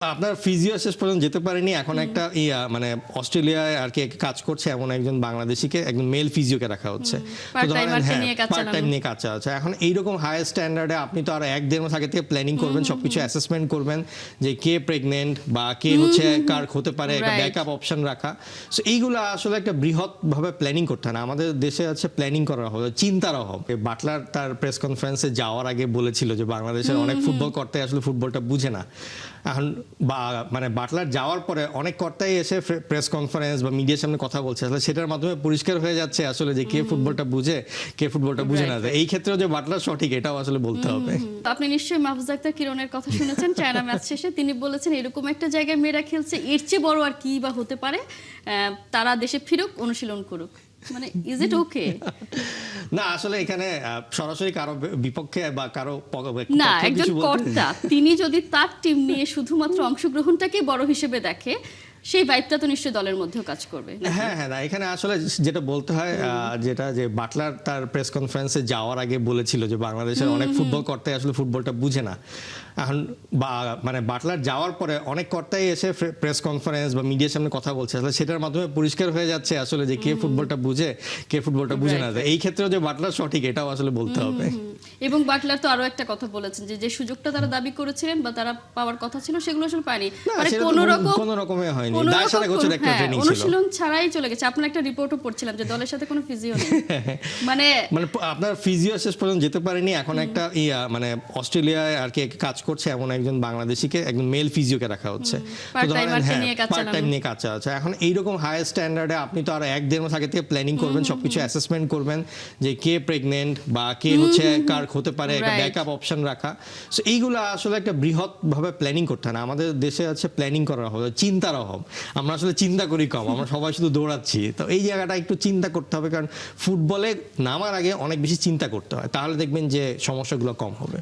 আপনার ফিজিও শেষ পর্যন্ত যেতে পারেনি, এখন একটা মানে অস্ট্রেলিয়ায় আর কি কাজ করছে এমন একজন বাংলাদেশিকে, একজন মেল ফিজিওকে রাখা হচ্ছে। তো ধরেন পার্ট টাইম নিয়ে কাজ চালাচ্ছে। এখন এইরকম হাই স্ট্যান্ডার্ডে আপনি তো আর এক দেড় মাস আগে থেকে প্ল্যানিং করবেন, সবকিছু অ্যাসেসমেন্ট করবেন যে কে প্রেগনেন্ট বা কে হচ্ছে কার হতে পারে, একটা ব্যাকআপ অপশন রাখা। সো এইগুলো আসলে একটা বৃহৎ ভাবে প্ল্যানিং করতে হয় না, আমাদের দেশে আছে প্ল্যানিং করার হবে, চিন্তার অভাব। বাটলার তার প্রেস কনফারেন্সে যাওয়ার আগে বলেছিল যে বাংলাদেশের অনেক ফুটবল কর্তাই আসলে ফুটবলটা বুঝে না। এখন মানে বাটলার যাওয়ার পরে অনেক কর্তাই এসে প্রেস কনফারেন্স বা মিডিয়ার সামনে কথা বলছে, আসলে সেটার মাধ্যমে পরিষ্কার হয়ে যাচ্ছে আসলে যে কে ফুটবলটা বুঝে, কে ফুটবলটা বুঝে না। এই ক্ষেত্রেও যে বাটলার সঠিক, এটাও আসলে বলতে হবে। আপনি নিশ্চয়ই মাহফুজ আক্তার কিরণের কথা শুনেছেন চায়না ম্যাচ শেষে, তিনি বলেছেন এরকম একটা জায়গায় মেয়েরা খেলছে, এর চেয়ে বড় আর কি বা হতে পারে, তারা দেশে ফিরুক, অনুশীলন করুক। মানে ইজ ইট ওকে? না, আসলে এখানে সরাসরি কারো বিপক্ষে বা কারো না, একজন কর্তা তিনি যদি তার টিম নিয়ে শুধুমাত্র অংশগ্রহণটাকে বড় হিসেবে দেখে, সেই ভাইবটা তো নিশ্চয়ই দলের মধ্যেও কাজ করবে। হ্যাঁ হ্যাঁ, না এখানে আসলে যেটা বলতে হয়, যেটা যে বাটলার তার প্রেস কনফারেন্সে যাওয়ার আগে বলেছিল যে বাংলাদেশের অনেক ফুটবল কর্তাই আসলে ফুটবলটা বুঝে না। এখন মানে বাটলার যাওয়ার পরে অনেক কর্তাই এসে প্রেস কনফারেন্স বা মিডিয়ার সামনে কথা বলছে, আসলে সেটার মাধ্যমে পরিষ্কার হয়ে যাচ্ছে আসলে যে কে ফুটবলটা বুঝে, কে ফুটবলটা বুঝে না। এই ক্ষেত্রেও যে বাটলার সঠিক, এটাও আসলে বলতে হবে। এবং বাটলার তো আরো একটা কথা বলেছেন যে সুযোগটা তারা দাবি করেছিলেন বা তারা পাওয়ার কথা ছিল, সেগুলো আসলে পায়নি। মানে কোনো রকমে হয়নি, দায়ের সাথে গোছের একটা ট্রেনিং ছিল, অনুশীলন ছাড়াই চলে গেছে। আপনার একটা রিপোর্টও পড়ছিলাম যে দলের সাথে কোনো ফিজিও নেই। মানে আপনার ফিজিও শেষ পর্যন্ত যেতে পারেনি, এখন একটা মানে অস্ট্রেলিয়ায় আর কি কাজ করছে এমন একজন বাংলাদেশিকে, একজন মেল ফিজিওকে রাখা হচ্ছে। তো ধরেন পার্ট টাইম নিয়ে কাজ চালাচ্ছে। এখন এইরকম হাই স্ট্যান্ডার্ডে আপনি তো আর এক দেড় মাস আগে থেকে প্ল্যানিং করবেন, সবকিছু অ্যাসেসমেন্ট করবেন যে কে প্রেগনেন্ট বা কে হচ্ছে কার হতে পারে, একটা ব্যাকআপ অপশন রাখা। সো এইগুলো আসলে একটা বৃহৎ ভাবে প্ল্যানিং করতে হয় না, আমাদের দেশে আছে প্ল্যানিং করার অভাব, চিন্তার অভাব। আমরা আসলে চিন্তা করি কম, আমরা সবাই শুধু দৌড়াচ্ছি। তো এই জায়গাটা একটু চিন্তা করতে হবে, কারণ ফুটবলে নামার আগে অনেক বেশি চিন্তা করতে হয়, তাহলে দেখবেন যে সমস্যাগুলো কম হবে।